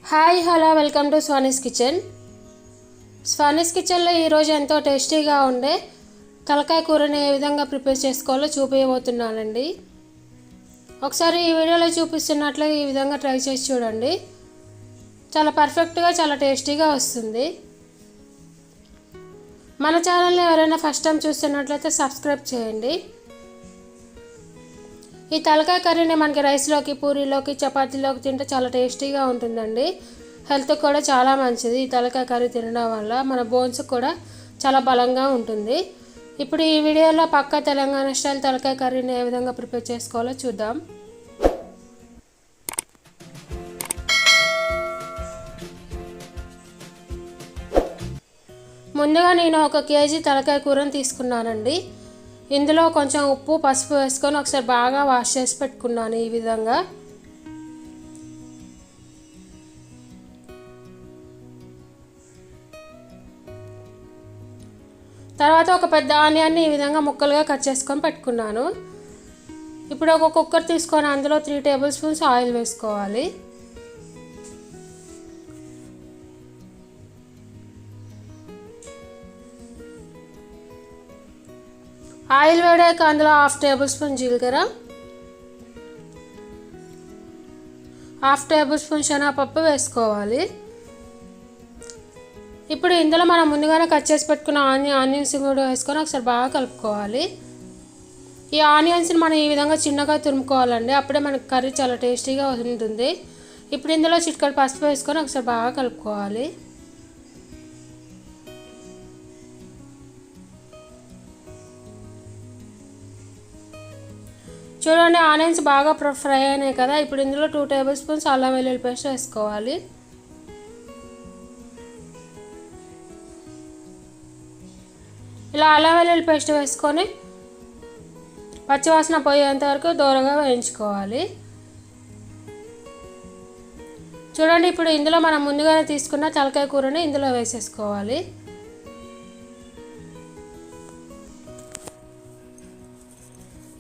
Hi hello welcome to Swani's kitchen. Swani's కిచెన్లో ఈరోజు ఎంతో టేస్టీగా ఉండే తలకాయ కూరని ఏ విధంగా ప్రిపేర్ చేసుకోవాలో చూపించబోతున్నానండి. ఒకసారి ఈ వీడియోలో చూపిస్తున్నట్లు ఈ విధంగా ట్రై చేసి చూడండి. చాలా పర్ఫెక్ట్గా చాలా టేస్టీగా వస్తుంది. మన ఛానల్ని ఎవరైనా ఫస్ట్ టైం చూస్తున్నట్లయితే సబ్స్క్రైబ్ చేయండి. ఈ తలకాయ కర్రీని మనకి రైస్లోకి, పూరీలోకి, చపాతీలోకి తింటే చాలా టేస్టీగా ఉంటుందండి. హెల్త్కి కూడా చాలా మంచిది. ఈ తలకాయ కర్రీ తినడం వల్ల మన బోన్స్ కూడా చాలా బలంగా ఉంటుంది. ఇప్పుడు ఈ వీడియోలో పక్కా తెలంగాణ స్టైల్ తలకాయ కర్రీని ఏ విధంగా ప్రిపేర్ చేసుకోవాలో చూద్దాం. ముందుగా నేను 1 కేజీ తలకాయ కూరని తీసుకున్నానండి. ఇందులో కొంచెం ఉప్పు, పసుపు వేసుకొని ఒకసారి బాగా వాష్ చేసి పెట్టుకున్నాను. ఈ విధంగా తర్వాత ఒక పెద్ద ఆనియన్ని ఈ విధంగా ముక్కలుగా కట్ చేసుకొని పెట్టుకున్నాను. ఇప్పుడు ఒక కుక్కర్ తీసుకొని అందులో 3 టేబుల్ స్పూన్స్ ఆయిల్ వేసుకోవాలి. ఆయిల్ వేడాక అందులో 1/2 టేబుల్ స్పూన్ జీలకర్ర, 1/2 టేబుల్ స్పూన్ శనగపప్పు వేసుకోవాలి. ఇప్పుడు ఇందులో మనం ముందుగానే కట్ చేసి పెట్టుకున్న ఆనియన్స్ కూడా వేసుకొని ఒకసారి బాగా కలుపుకోవాలి. ఈ ఆనియన్స్ని మనం ఈ విధంగా చిన్నగా తురుముకోవాలండి. అప్పుడే మనకి కర్రీ చాలా టేస్టీగా ఉంటుంది. ఇప్పుడు ఇందులో చిటికెడు పసుపు వేసుకొని ఒకసారి బాగా కలుపుకోవాలి. చూడండి, ఆనియన్స్ బాగా ఫ్రై అయినాయి కదా. ఇప్పుడు ఇందులో 2 టేబుల్ స్పూన్స్ అల్లం వెల్లుల్లి పేస్ట్ వేసుకోవాలి. ఇలా అల్లం వెల్లుల్లి పేస్ట్ వేసుకొని పచ్చివాసన పోయేంత వరకు దూరంగా వేయించుకోవాలి. చూడండి, ఇప్పుడు ఇందులో మనం ముందుగానే తీసుకున్న తలకాయ కూరని ఇందులో వేసేసుకోవాలి.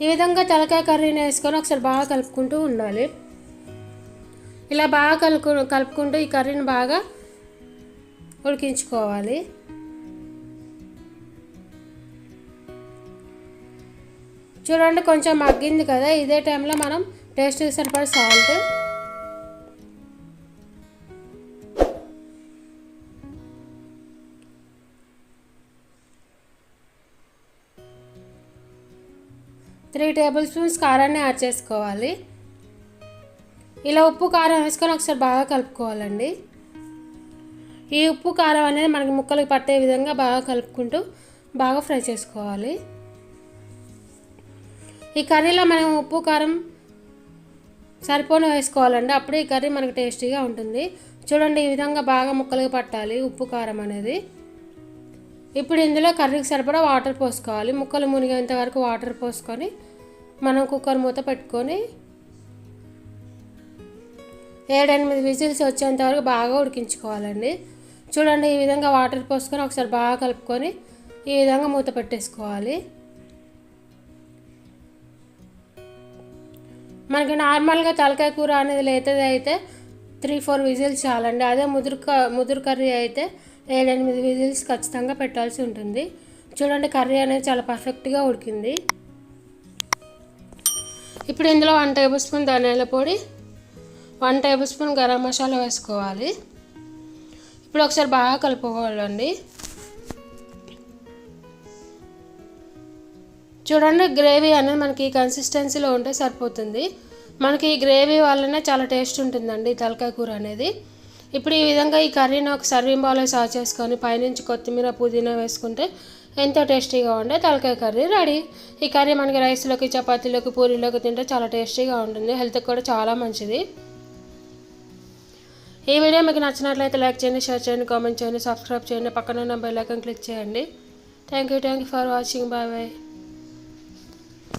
ఈ విధంగా తలకాయ కర్రీని వేసుకొని ఒకసారి బాగా కలుపుకుంటూ ఉండాలి. ఇలా బాగా కలుపుకుంటూ ఈ కర్రీని బాగా ఉడికించుకోవాలి. చూడండి, కొంచెం మగ్గింది కదా. ఇదే టైంలో మనం టేస్ట్కి సరిపడా సాల్ట్, త్రీ టేబుల్ స్పూన్స్ కారాన్ని యాడ్ చేసుకోవాలి. ఇలా ఉప్పు కారం వేసుకొని ఒకసారి బాగా కలుపుకోవాలండి. ఈ ఉప్పు కారం అనేది మనకి ముక్కలకు పట్టే విధంగా బాగా కలుపుకుంటూ బాగా ఫ్రై చేసుకోవాలి. ఈ కర్రీలో మనం ఉప్పు కారం సరిపోని వేసుకోవాలండి. అప్పుడే ఈ కర్రీ మనకి టేస్టీగా ఉంటుంది. చూడండి, ఈ విధంగా బాగా ముక్కలకు పట్టాలి ఉప్పు కారం అనేది. ఇప్పుడు ఇందులో కర్రీకి సరిపడా వాటర్ పోసుకోవాలి. ముక్కలు మునిగేంత వరకు వాటర్ పోసుకొని మనం కుక్కర్ మూత పెట్టుకొని 7-8 విజిల్స్ వచ్చేంత వరకు బాగా ఉడికించుకోవాలండి. చూడండి, ఈ విధంగా వాటర్ పోసుకొని ఒకసారి బాగా కలుపుకొని ఈ విధంగా మూత పెట్టేసుకోవాలి. మనకి నార్మల్గా తలకాయ కూర అనేది లేతది అయితే 3-4 విజిల్స్ చాలండి. అదే ముదురు కర్రీ అయితే 7-8 విజిల్స్ ఖచ్చితంగా పెట్టాల్సి ఉంటుంది. చూడండి, కర్రీ అనేది చాలా పర్ఫెక్ట్గా ఉడికింది. ఇప్పుడు ఇందులో 1 టేబుల్ స్పూన్ ధనియాల పొడి, 1 టేబుల్ స్పూన్ గరం మసాలా వేసుకోవాలి. ఇప్పుడు ఒకసారి బాగా కలుపుకోవాలండి. చూడండి, గ్రేవీ అనేది మనకి ఈ కన్సిస్టెన్సీలో ఉంటే సరిపోతుంది. మనకి ఈ గ్రేవీ వల్లనే చాలా టేస్ట్ ఉంటుందండి తలకాయ కూర అనేది. ఇప్పుడు ఈ విధంగా ఈ కర్రీని ఒక సర్వింగ్ బౌల్లో సర్వ్ చేసుకొని పైనుంచి కొత్తిమీర, పుదీనా వేసుకుంటే ఎంతో టేస్టీగా ఉండే తలకాయ కర్రీ రెడీ. ఈ కర్రీ మనకి రైస్లోకి, చపాతీలోకి, పూరీలోకి తింటే చాలా టేస్టీగా ఉంటుంది. హెల్త్కి కూడా చాలా మంచిది. ఈ వీడియో మీకు నచ్చినట్లయితే లైక్ చేయండి, షేర్ చేయండి, కామెంట్ చేయండి, సబ్స్క్రైబ్ చేయండి, పక్కన ఉన్న బెల్ ఐకాన్ క్లిక్ చేయండి. Thank you for watching. Bye bye.